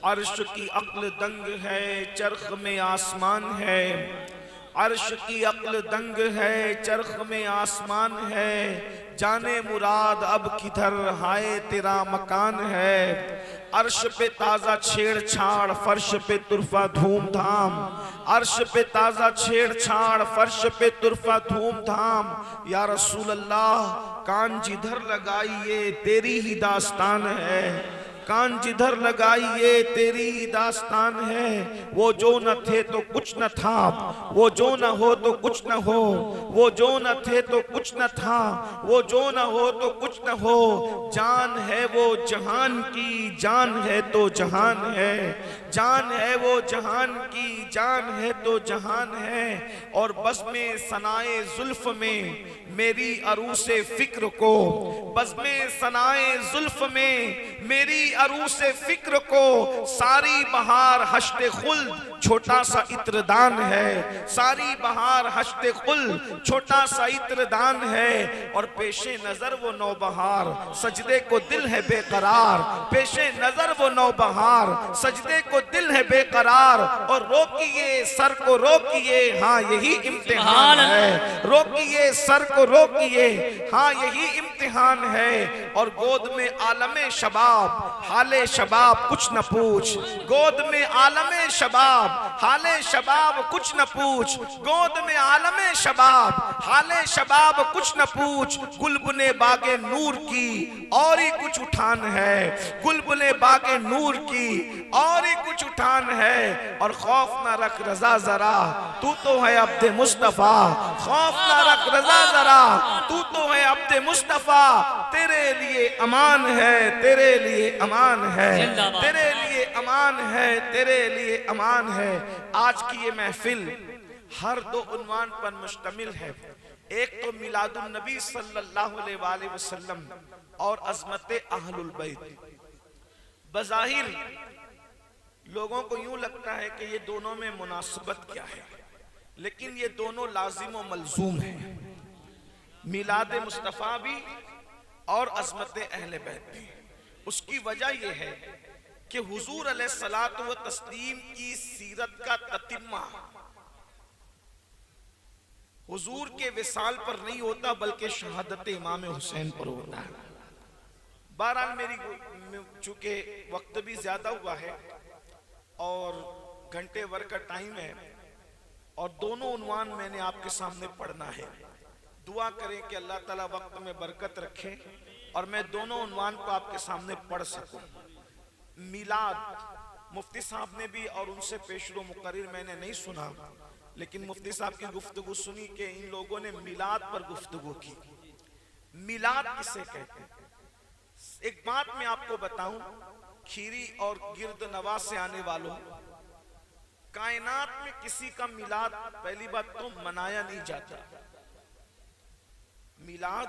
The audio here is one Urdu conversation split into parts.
عرش کی عقل دنگ ہے چرخ میں آسمان ہے، عرش کی عقل دنگ ہے چرخ میں آسمان ہے، جانے مراد اب کدھر ہائے تیرا مکان ہے۔ عرش پہ تازہ چھیڑ چھاڑ فرش پہ طرفہ دھوم دھام، عرش پہ تازہ چھیڑ چھاڑ فرش پہ طرفہ دھوم دھام، یا رسول اللہ کان جدھر لگائیے تیری ہی داستان ہے، کان جدھر لگائیے تیری ہی داستان ہے۔ وہ جو نہ تھے تو کچھ نہ تھا، وہ جو نہ ہو تو کچھ نہ ہو، وہ جو نہ تھے تو کچھ نہ تھا، وہ جو نہ ہو تو کچھ نہ ہو، جان ہے وہ جہان کی جان ہے تو جہان ہے، جان ہے وہ جہان کی جان ہے تو جہان ہے۔ اور بزم ثنائے زلف میں میری عروس فکر کو، بزم ثنائے زلف میں میری عروس فکر کو، ساری بہار حشت خلد چھوٹا سا عطردان ہے، ساری بہار حشت خلد چھوٹا سا عطردان ہے۔ اور پیش نظر وہ نوبہار سجدے کو دل ہے بے قرار، پیش نظر وہ نوبہار سجدے کو دل ہے بے قرار، اور روکیے سر کو روکیے ہاں یہی امتحان ہے، روکیے سر کو روکیے ہاں یہی امتحان ہے۔ اور گود میں عالم شباب حال شباب کچھ نہ پوچھ، گود میں عالم شباب حال شباب کچھ نہ پوچھ، گود میں عالم شباب حال شباب کچھ نہ پوچھ، گلبن باغ نور کی اور ہی کچھ اٹھان ہے، گلبن باغ نور کی اور ہی کچھ اٹھان ہے۔ اور خوف نہ رکھ رضا ذرا تو تو ہے عبد مصطفیٰ، خوف نہ رکھ رضا ذرا تو تو ہے عبد مصطفیٰ، تیرے لیے امان ہے تیرے لیے امان ہے، تیرے لیے امان ہے تیرے لیے امان ہے۔ آج کی یہ محفل ہر دو عنوان پر مشتمل ہے، ایک تو میلاد النبی صلی اللہ علیہ وآلہ وسلم اور عظمت اہل البیت۔ بظاہر لوگوں کو یوں لگتا ہے کہ یہ دونوں میں مناسبت کیا ہے، لیکن یہ دونوں لازم و ملزوم ہیں، میلاد مصطفیٰ بھی اور عظمت اہل بیت بھی۔ اس کی وجہ یہ ہے کہ حضور علیہ الصلوۃ والتسلیم کی سیرت کا تتمہ حضور کے وصال پر نہیں ہوتا بلکہ شہادت امام حسین پر ہوتا ہے۔ بہرحال میری چونکہ وقت بھی زیادہ ہوا ہے اور گھنٹے بھر کا ٹائم ہے اور دونوں عنوان میں نے آپ کے سامنے پڑھنا ہے، دعا کریں کہ اللہ تعالیٰ وقت میں برکت رکھے اور میں دونوں عنوان کو آپ کے سامنے پڑھ سکوں۔ میلاد مفتی صاحب نے بھی اور ان سے پیشرو مقرر میں نے نہیں سنا، لیکن مفتی صاحب کی گفتگو سنی کہ ان لوگوں نے میلاد پر گفتگو کی۔ میلاد کسے کہتے ہیں؟ ایک بات میں آپ کو بتاؤں، کھیری اور گرد نواز سے آنے والوں، کائنات میں کسی کا میلاد پہلی بات تو منایا نہیں جاتا، میلاد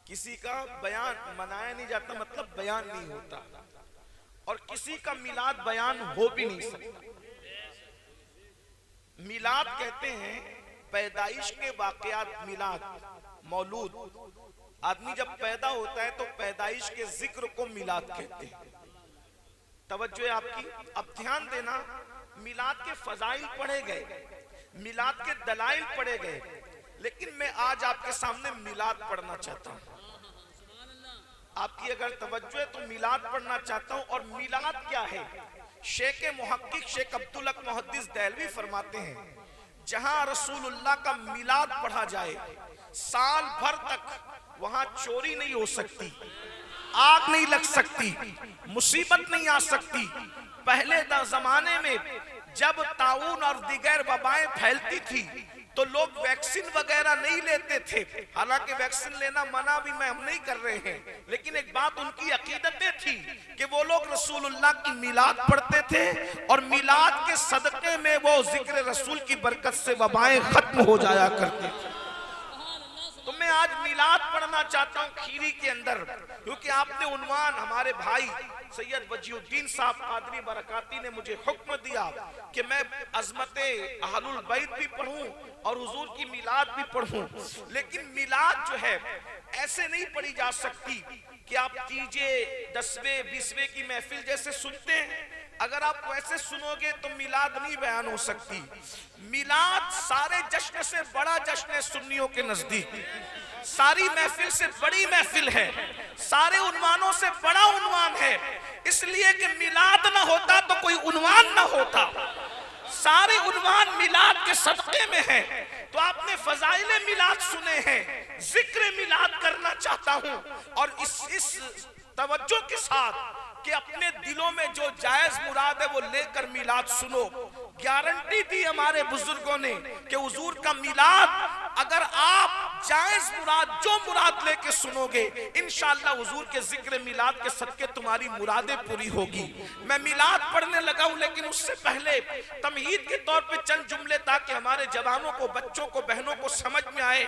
کسی کا بیان منایا نہیں جاتا مطلب بیان نہیں ہوتا، اور کسی کا میلاد بیان ہو بھی نہیں سکتا۔ میلاد کہتے ہیں پیدائش کے واقعات، میلاد مولود، آدمی جب پیدا ہوتا ہے تو پیدائش کے ذکر کو میلاد کہتے ہیں۔ توجہ ہے آپ کی، اب دھیان دینا، میلاد کے فضائل پڑھے گئے، میلاد کے دلائل پڑھے گئے، لیکن میں آج آپ کے سامنے میلاد پڑھنا چاہتا ہوں۔ آپ کی اگر توجہ ہے تو میلاد پڑھنا چاہتا ہوں۔ اور میلاد کیا ہے؟ شیخ محقق شیخ عبدالحق محدث دہلوی فرماتے ہیں جہاں رسول اللہ کا میلاد پڑھا جائے سال بھر تک وہاں چوری نہیں ہو سکتی، آگ نہیں لگ سکتی، مصیبت نہیں آ سکتی۔ پہلے زمانے میں جب طاعون اور دیگر وبائیں پھیلتی تھی تو لوگ ویکسین وغیرہ نہیں لیتے تھے، حالانکہ ویکسین لینا منع بھی میں ہم نہیں کر رہے ہیں، لیکن ایک بات ان کی عقیدتیں تھی کہ وہ لوگ رسول اللہ کی میلاد پڑھتے تھے اور میلاد کے صدقے میں وہ ذکر رسول کی برکت سے وبائیں ختم ہو جایا کرتے تھے۔ تو میں آج میلاد پڑھنا چاہتا ہوں کھیری کے اندر، کیونکہ آپ نے عنوان ہمارے بھائی سید وجیہ الدین صاحب قادری برکاتی نے مجھے حکم دیا کہ میں عظمت اہل البیت بھی پڑھوں اور حضور کی میلاد بھی پڑھوں، لیکن میلاد جو ہے ایسے نہیں پڑھی جا سکتی۔ کہ آپ کیجئے 10ویں 20ویں کی محفل جیسے سنتے ہیں، اگر آپ ویسے سنو گے تو میلاد نہیں بیان ہو سکتی۔ میلاد سارے جشن سے بڑا جشن ہے سنیوں کے نزدیک، ساری محفل سے بڑی محفل ہے، سارے عنوانوں سے بڑا عنوان ہے، اس لیے کہ میلاد نہ ہوتا تو کوئی عنوان نہ ہوتا، سارے عنوان میلاد کے صدقے میں ہیں۔ تو آپ نے فضائل میلاد سنے ہیں، ذکر میلاد کرنا چاہتا ہوں، اور اس توجہ کے ساتھ کہ اپنے دلوں میں جو جائز مراد ہے وہ لے کر میلاد سنو۔ گارنٹی دی ہمارے بزرگوں نے کہ حضور کا میلاد اگر آپ جائز مراد جو مراد لے کے سنو گے، انشاءاللہ حضور کے ذکر میلاد کے صدقے تمہاری مرادیں پوری ہوگی۔ میں میلاد پڑھنے لگا ہوں، لیکن اس سے پہلے تمہید کے طور پہ چند جملے تاکہ ہمارے جوانوں کو، بچوں کو، بہنوں کو سمجھ میں آئے۔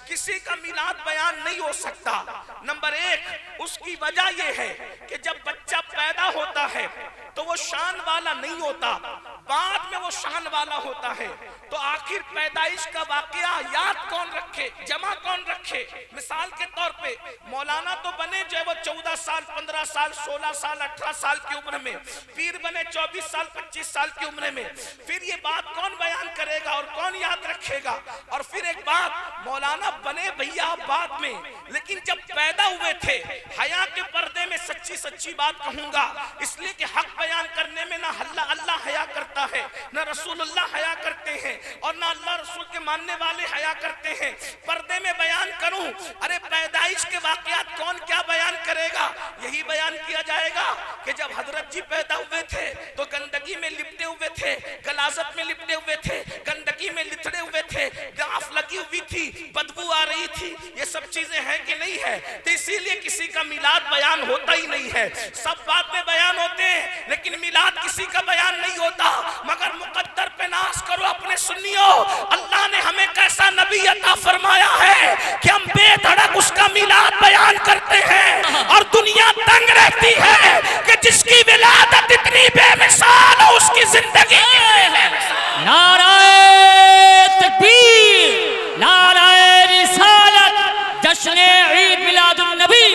کسی کا میلاد بیان نہیں ہو سکتا۔ نمبر 1، اس کی وجہ یہ ہے کہ جب بچہ پیدا ہوتا ہے تو وہ شان والا نہیں ہوتا، بعد میں وہ شان والا ہوتا ہے، تو آخر پیدائش کا واقعہ یاد کون رکھے، جمع کون رکھے؟ مثال کے طور پہ مولانا تو بنے جو ہے وہ 14 سال 15 سال 16 سال 18 سال کی عمر میں، پیر بنے 24 سال 25 سال کی عمر میں، پھر یہ بات کون بیان کرے گا اور کون یاد رکھے گا؟ اور پھر ایک بات، مولانا بنے بھیا بعد میں، لیکن جب پیدا ہوئے تھے، حیا کے پردے میں سچی بات کہوں گا، اس لیے کہ حق بیان کرنے میں نہ اللہ حیا کرتا ہے، نہ رسول اللہ حیا کرتے ہیں، اور نہ اللہ رسول کے ماننے والے حیا کرتے ہیں۔ پردے میں بیان کروں، ارے پیدائش کے واقعات کون کیا بیان کرے گا؟ یہی بیان کیا جائے گا کہ جب حضرت جی پیدا ہوئے تھے تو گندگی میں لپٹے ہوئے تھے، غلاظت میں لپٹے ہوئے تھے، گندگی میں لتڑے ہوئے تھے، گاف لگی ہوئی تھی، بدبو آ رہی تھی، یہ سب چیزیں ہیں کہ نہیں ہے؟ تو اسی لیے کسی کا میلاد بیان ہوتا ہی نہیں ہے، سب بات میں بیان ہوتے ہیں لیکن میلاد کسی کا بیان نہیں ہوتا۔ مگر مقدر پہ ناز کرو اپنے سنیوں، اللہ نے ہمیں کیسا نبی عطا فرمایا ہے کہ ہم بے دھڑک اس کا میلاد بیان کرتے ہیں، اور دنیا دنگ رہتی ہے کہ جس کی ولادت اتنی بے مثال ہو اس کی زندگی کتنی بے مثال۔ نعرہ تکبیر، نعرہ رسالت، جشن عید میلاد النبی،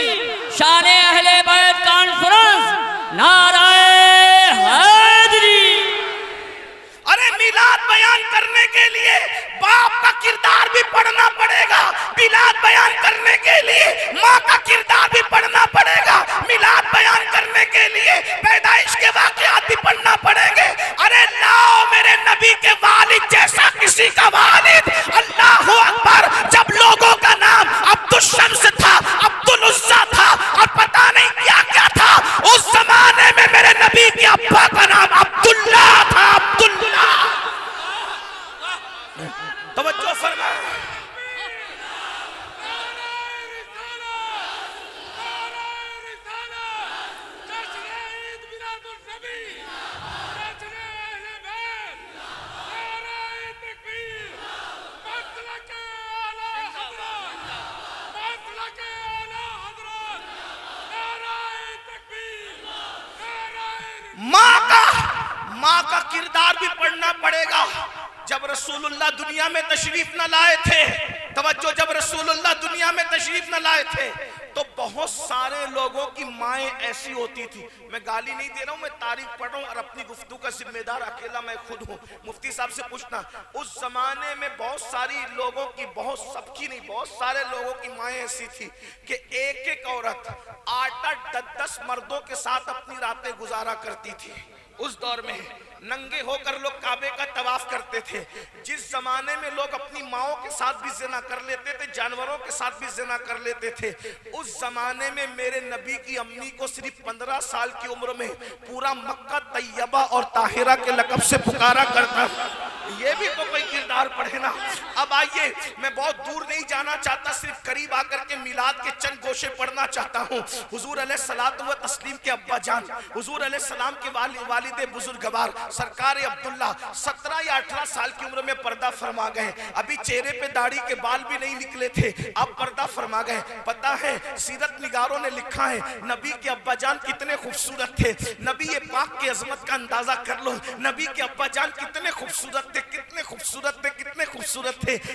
شان اہل بیت کانفرنس، نعرہ حیدری۔ ارے میلاد بیان کرنے کے لیے باپ کا کردار بھی پڑھنا پڑے گا، میلاد بیان کرنے کے لیے ماں کا کردار بھی پڑھنا پڑے گا، میلاد بیان کرنے کے لیے پیدائش کے واقعات بھی پڑھنا پڑیں گے۔ ارے لاؤ میرے نبی کے والد جیسا کسی کا والد، اللہ اکبر۔ جب لوگوں کا نام عبدالشمس تھا، عبدالعزیٰ تھا، اور پتہ نہیں کیا کیا تھا، اس زمانے میں میرے نبی کے ابا کا نام عبداللہ تھا، عبداللہ۔ توجہ فرما۔ ماں کا کردار بھی پڑھنا پڑے گا۔ جب رسول اللہ دنیا میں تشریف نہ لائے تھے، توجہ، جب رسول اللہ دنیا میں تشریف نہ لائے تھے تو بہت سارے لوگوں کی مائیں ایسی ہوتی تھی، میں گالی نہیں دے رہا ہوں، میں تاریخ پڑھ رہا ہوں، اور اپنی گفتگو کا ذمہ دار اکیلا میں خود ہوں۔ مفتی صاحب سے پوچھنا، اس زمانے میں بہت ساری لوگوں کی، بہت سب کی نہیں، بہت سارے لوگوں کی مائیں ایسی تھی کہ ایک ایک عورت 8-8 10 مردوں کے ساتھ اپنی راتیں گزارا کرتی تھی۔ اس دور میں ننگے ہو کر لوگ کعبے کا طواف کرتے تھے۔ جس زمانے میں لوگ اپنی ماؤں کے ساتھ بھی زنا کر لیتے تھے، جانوروں کے ساتھ بھی زنا کر لیتے تھے، اس زمانے میں میرے نبی کی امی کو صرف 15 سال کی عمر میں پورا مکہ طیبہ اور طاہرہ کے لقب سے پکارا کرتا تھا۔ یہ بھی تو کوئی کردار پڑھے نا۔ اب آئیے، میں بہت دور نہیں جانا چاہتا، صرف قریب آ کر کے میلاد کے چند گوشے پڑھنا چاہتا ہوں۔ حضور علیہ الصلوۃ والتسلیم کے ابا جان، حضور علیہ السلام کے والد بزرگوار سرکار عبداللہ 17 یا 18 سال کی عمر میں پردہ فرما گئے۔ ابھی چہرے پہ داڑھی کے بال بھی نہیں نکلے تھے، اب پردہ فرما گئے۔ پتہ ہے سیرت نگاروں نے لکھا ہے نبی کے ابا جان کتنے خوبصورت تھے۔ نبی پاک کی عظمت کا اندازہ کر لو، نبی کے ابا جان کتنے خوبصورت تھے، کتنے خوبصورت تھے، کتنے خوبصورت تھے۔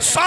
100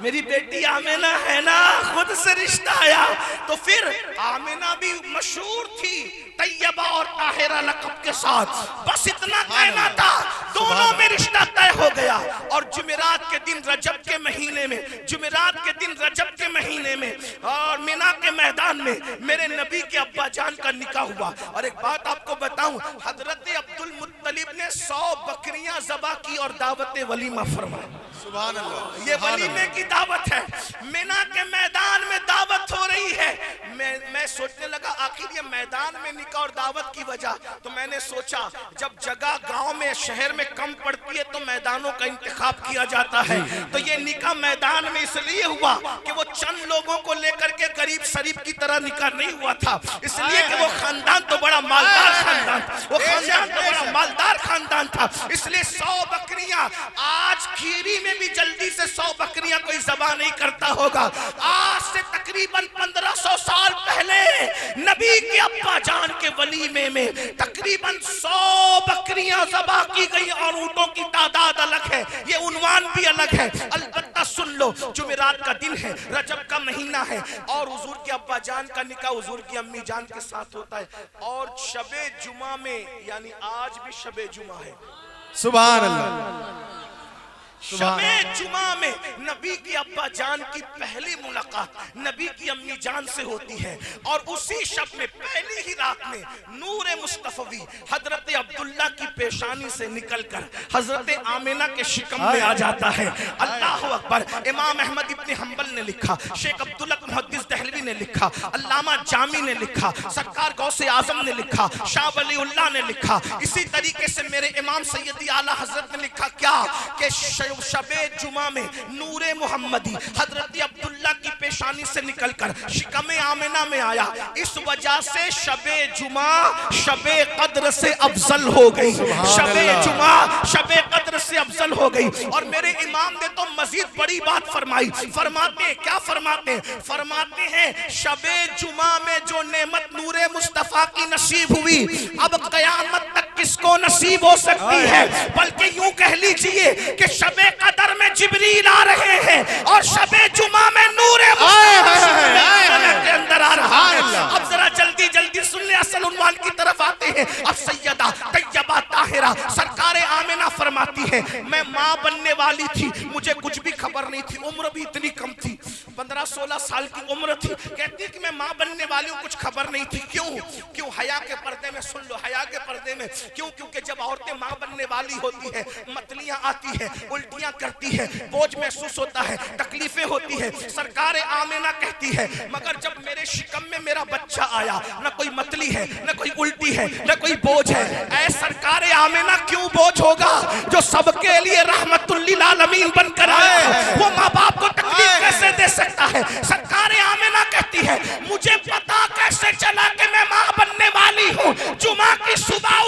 میری بیٹی آمینہ ہے نا، خود سے رشتہ آیا. تو پھر آمینہ بھی مشہور تھی طیبہ اور طاہرہ لقب کے ساتھ، بس اتنا کہنا تھا، دونوں میں رشتہ طے ہو گیا. اور جمعرات کے دن رجب کے مہینے میں، جمعرات کے دن رجب کے مہینے میں اور مینا کے میدان میں میرے نبی کے ابا جان کا نکاح ہوا. اور ایک بات آپ کو بتاؤں، حضرت عبد المطلب نے 100 بکریاں ذبح کی اور دعوت ولیمہ فرمائی. سبحان اللہ. یہ ولیمے کی دعوت ہے، مینا کے میدان میں دعوت ہو رہی ہے. میں سوچنے لگا آخر یہ میدان میں نکاح اور دعوت کی وجہ، تو میں نے سوچا جب جگہ گاؤں میں شہر میں کم پڑتی ہے تو میدانوں کا انتخاب کیا جاتا ہے. تو یہ نکاح میدان میں اس لیے ہوا کہ وہ چند لوگوں کو لے کر کے قریب شریف کی طرح نکاح نہیں ہوا تھا، اس لیے کہ وہ خاندان تو بڑا مالدار خاندان، وہ خاندان تو بڑا مالدار خاندان تھا. اس لیے 100 بکریاں، آج کھیری میں بھی جلدی سے 100 بکریاں کوئی ذبح نہیں کرتا ہوگا. آج سے تقریباً 1500 سال پہلے نبی کے ابا جان کے ولیمے میں تقریباً 100 بکریاں ذبح کی گئی اور اونٹوں کی تعداد الگ ہے، یہ عنوان بھی الگ ہے. البتہ سن لو، جمعرات کا دن ہے، رجب کا مہینہ ہے اور حضور کے ابا جان کا نکاح حضور کی امی جان کے ساتھ ہوتا ہے. اور شب جمعہ میں، یعنی آج بھی شب جمعہ ہے، سبحان اللہ. شب جمعہ میں نبی کی ابا جان کی پہلی ملاقات نبی کی امی جان سے ہوتی ہے. اور اسی شب میں پہلی ہی رات میں نور مصطفی حضرت عبداللہ کی پیشانی سے نکل کر حضرت آمینہ کے شکم میں آ جاتا ہے. اللہ اکبر. امام احمد ابن حنبل نے لکھا، شیخ عبداللہ محدث دہلوی نے لکھا، علامہ جامی نے لکھا، سرکار غوث اعظم نے لکھا، شاہ ولی اللہ نے لکھا. اسی طریقے سے میرے امام سیدی اعلیٰ حضرت نے لکھا کیا کہ شب جمعہ میں نور محمدی حضرت عبداللہ کی پیشانی سے نکل کر شکم آمنہ میں آیا. اس وجہ سے شب جمعہ شب قدر سے افضل ہو گئی، شب جمعہ شب قدر سے افضل ہو گئی. اور میرے امام نے تو مزید بڑی بات فرمائی. فرماتے ہیں کیا؟ فرماتے ہیں شب جمعہ میں جو نعمت نور مصطفیٰ کی نصیب ہوئی اب قیامت تک کس کو نصیب ہو سکتی ہے؟ بلکہ یوں کہہ لیجئے کہ شب قدر میں جبریل آ رہے ہیں اور شب جمعہ میں نور مصطفیٰ کے اندر آ رہا ہے. اب ذرا جلدی جلدی سن لیں، اصل عنوان کی طرف آتے ہیں. اب سیدہ طیبہ طاہرہ سرکار آمنہ فرماتی ہے میں ماں بننے والی تھی، مجھے کچھ بھی خبر نہیں تھی، عمر بھی اتنی کم تھی، 15-16 سال کی عمر تھی. کہتی کہ میں ماں بننے والی ہوں، کچھ خبر نہیں تھی. کیوں؟ حیا کے پردے میں. سن لو، حیا کے پردے میں کیوں؟ کیونکہ جب عورتیں ماں بننے والی ہوتی ہے متلیاں آتی ہیں، الٹیاں کرتی ہے، بوجھ محسوس ہوتا ہے، تکلیفیں ہوتی ہے. سرکار آمنہ کہتی ہے مگر جب میرے شکم میں میرا بچہ آیا، نہ کوئی متلی ہے، نہ کوئی الٹی ہے، نہ کوئی بوجھ ہے. اے سرکار آمنہ کیوں بوجھ ہوگا؟ جو سب کے لیے رحمت للعالمین بن کر آیا وہ ماں باپ کو تکلیف کیسے دے سکتا ہے؟ سرکار آمنہ کہتی ہے مجھے پتا کیسے چلا کہ میں ماں بننے والی ہوں. جمعہ کی صبح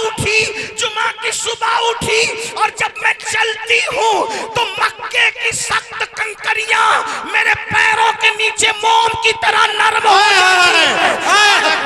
اٹھی اور جب میں چلتی ہوں تو مکے کی سخت کنکریاں میرے پیروں کے نیچے موم کی طرح نرم ہو جاتی ہیں.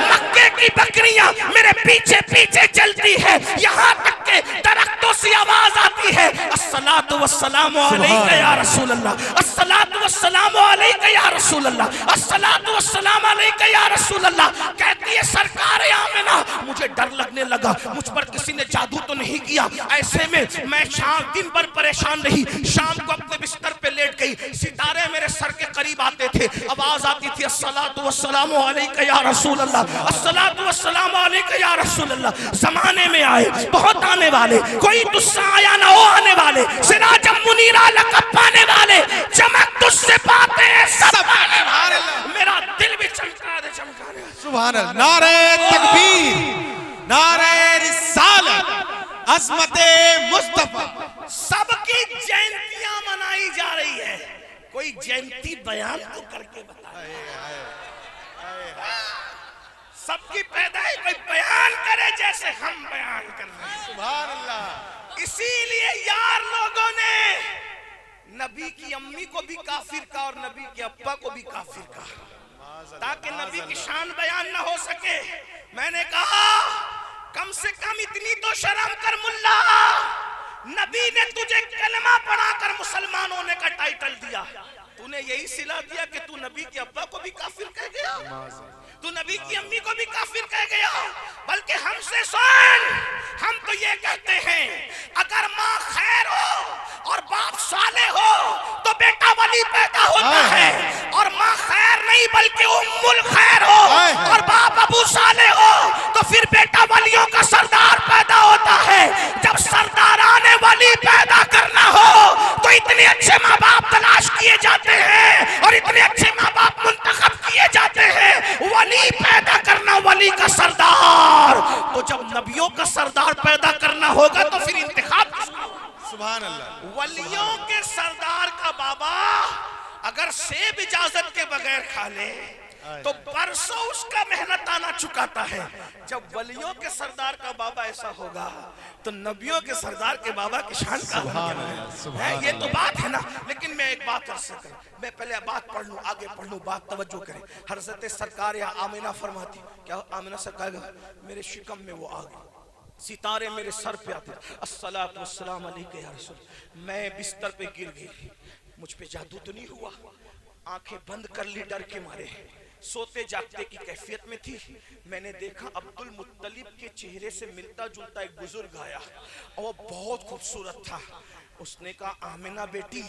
مکے کی بکریاں میرے پیچھے پیچھے چلتی ہے، یہاں تک کہ درختوں سے آواز آتی ہے الصلاۃ والسلام علیک یا رسول اللہ، الصلاۃ والسلام علیک یا رسول اللہ، الصلاۃ والسلام علیک یا رسول اللہ. کہتی ہے سرکار آمنہ مجھے ڈر لگنے لگا، مجھ پر کسی نے جادو تو نہیں کیا. ایسے میں شام دن بھر پریشان رہی، شام کو اپنے بستر پہ لیٹ گئی، ستارے میرے سر کے قریب آتے تھے، آواز آتی تھی الصلاۃ والسلام علیک یا رسول اللہ، الصلاۃ والسلام علیک یا رسول اللہ. زمانے میں آئے بہت آنے والے، کوئی تجھ سے آیا نہ ہو آنے والے، سراجا منیرا لقب پانے والے، چمک تجھ سے پاتے ہیں سب آنے والے. میرا دل بھی چمکا دے چمکا دے. سبحان اللہ. نعرہ تکبیر، نعرہ رسالت، عظمت مصطفیٰ. سب کی جینتیاں منائی جا رہی ہے، کوئی جینتی بیان تو کر کے بتائے. سب کی پیدائش کوئی بیان کرے جیسے ہم بیان کر رہے ہیں. سبحان اللہ. اسی لیے یار لوگوں نے نبی کی امی کو بھی کافر کہا اور نبی کے ابا کو بھی کافر کہا تاکہ نبی کی شان بیان نہ ہو سکے. میں نے کہا کم سے کم اتنی تو شرم کر ملا، نبی نے تجھے کلمہ پڑھا کر مسلمان ہونے کا ٹائٹل دیا، تو نے یہی سلا دیا کہ تو نبی کے ابا کو بھی کافر کہہ گیا, تو نبی کی امی کو بھی کافر کہہ گیا. بلکہ ہم سے سن, ہم تو یہ کہتے ہیں اگر ماں خیر ہو اور باپ صالح ہو تو بیٹا ولی پیدا ہوتا ہے, اور ماں خیر نہیں بلکہ ام الخیر ہو اور باپ ابو صالح ہو تو پھر بیٹا ولیوں کا سردار پیدا ہوتا ہے. جب سرداران ولی پیدا کرنا ہو تو اتنے اچھے ماں باپ تلاش کیے جاتے ہیں اور اتنے اچھے ماں باپ منتخب کیے جاتے ہیں. ولی پیدا کرنا, ولی کا سردار, تو جب نبیوں کا سردار پیدا کرنا ہوگا تو پھر انتخاب سبحان اللہ. ولیوں کے سردار کا بابا اگر سیب اجازت کے بغیر کھا لے تو برسوں اس کا محنت آنا چکاتا ہے. جب ولیوں کے سردار کا بابا ایسا ہوگا تو نبیوں کے سردار کے بابا کی شان کا ہے. یہ تو بات ہے نا. لیکن میں ایک بات عرض کروں, میں پہلے بات پڑھ لوں, آگے پڑھ لوں, بات توجہ کریں. حضرت سرکار یا آمینہ فرماتی, کیا آمینہ سرکار میرے شکم میں وہ آ گئی, ستارے میرے سر پہ آتے, الصلاۃ والسلام علیکہ یا رسول. میں بستر پہ گر گئی, مجھ پہ جادو تو نہیں ہوا, آنکھیں بند کر لی ڈر کے مارے, سوتے جاگتے کی کیفیت میں تھی. میں نے دیکھا عبد المطلب کے چہرے سے ملتا جلتا ایک بزرگ آیا اور وہ بہت خوبصورت تھا. اس نے کہا آمینہ بیٹی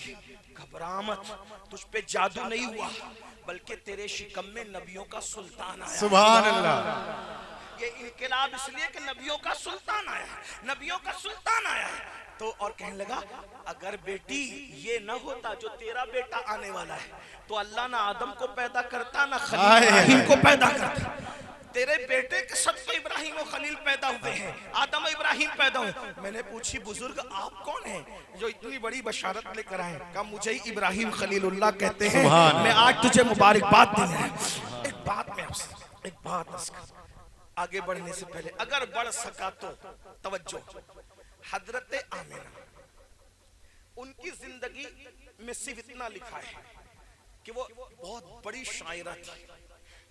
گھبرا مت, تجھ پہ جادو نہیں ہوا بلکہ تیرے شکم میں نبیوں کا سلطان آیا. سبحان اللہ. یہ انقلاب اس لیے کہ نبیوں کا سلطان آیا ہے, نبیوں کا سلطان آیا ہے. تو اور کہنے لگا اگر بیٹی یہ نہ ہوتا جو تیرا بیٹا آنے والا ہے تو اللہ نہ آدم کو پیدا کرتا نہ خلیل ابراہیم کو پیدا کرتا. تیرے بیٹے کے صدقے ابراہیم و خلیل پیدا ہوئے ہیں, آدم و ابراہیم پیدا ہوئے. میں نے پوچھی بزرگ آپ کون ہیں جو اتنی بڑی بشارت لے کر آئے؟ کہا مجھے ہی ابراہیم خلیل اللہ کہتے ہیں, میں آج تجھے مبارکباد دوں. ایک بات میں آپ سے ایک بات آگے بڑھنے سے پہلے اگر بڑھ سکا تو توجہ. حضرت آمینہ ان کی زندگی میں صرف اتنا لکھا ہے کہ وہ بہت بڑی شاعرہ تھی.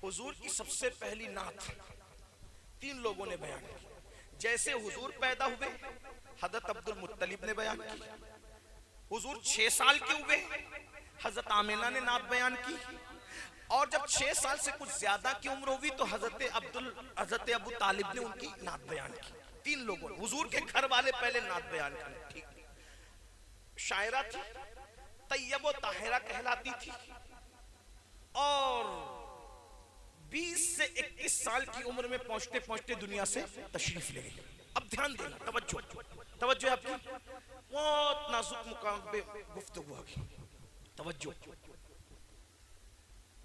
حضور کی سب سے پہلی نعت 3 لوگوں نے بیان کی. جیسے حضور پیدا ہوئے حضرت عبد المطلب نے بیان کی, حضور 6 سال کے ہوئے حضرت آمینہ نے نعت بیان کی, اور جب 6 سال سے کچھ زیادہ کی عمر ہوئی تو حضرت ابو طالب نے ان کی نعت بیان کی. 3 لوگوں نے, حضور کے گھر والے پہلے نعت بیان کی. ٹھیک شاعرہ تھی, طیب و طاہرہ کہلاتی تھی, اور 20 سے 21 سال کی عمر میں پہنچتے پہنچتے دنیا سے تشریف لے گئی. اب دھیان دینا, توجہ آپ کی, بہت نازک مقام پہ گفتگو آگئی. توجہ,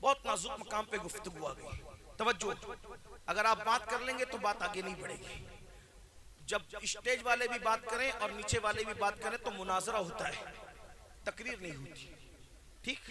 بہت نازک مقام پہ گفتگو آگئی. توجہ, اگر آپ بات کر لیں گے تو بات آگے نہیں بڑھے گی. جب اسٹیج والے بھی بات کریں اور نیچے والے بھی بات کریں تو مناظرہ ہوتا ہے, تقریر نہیں ہوتی. ٹھیک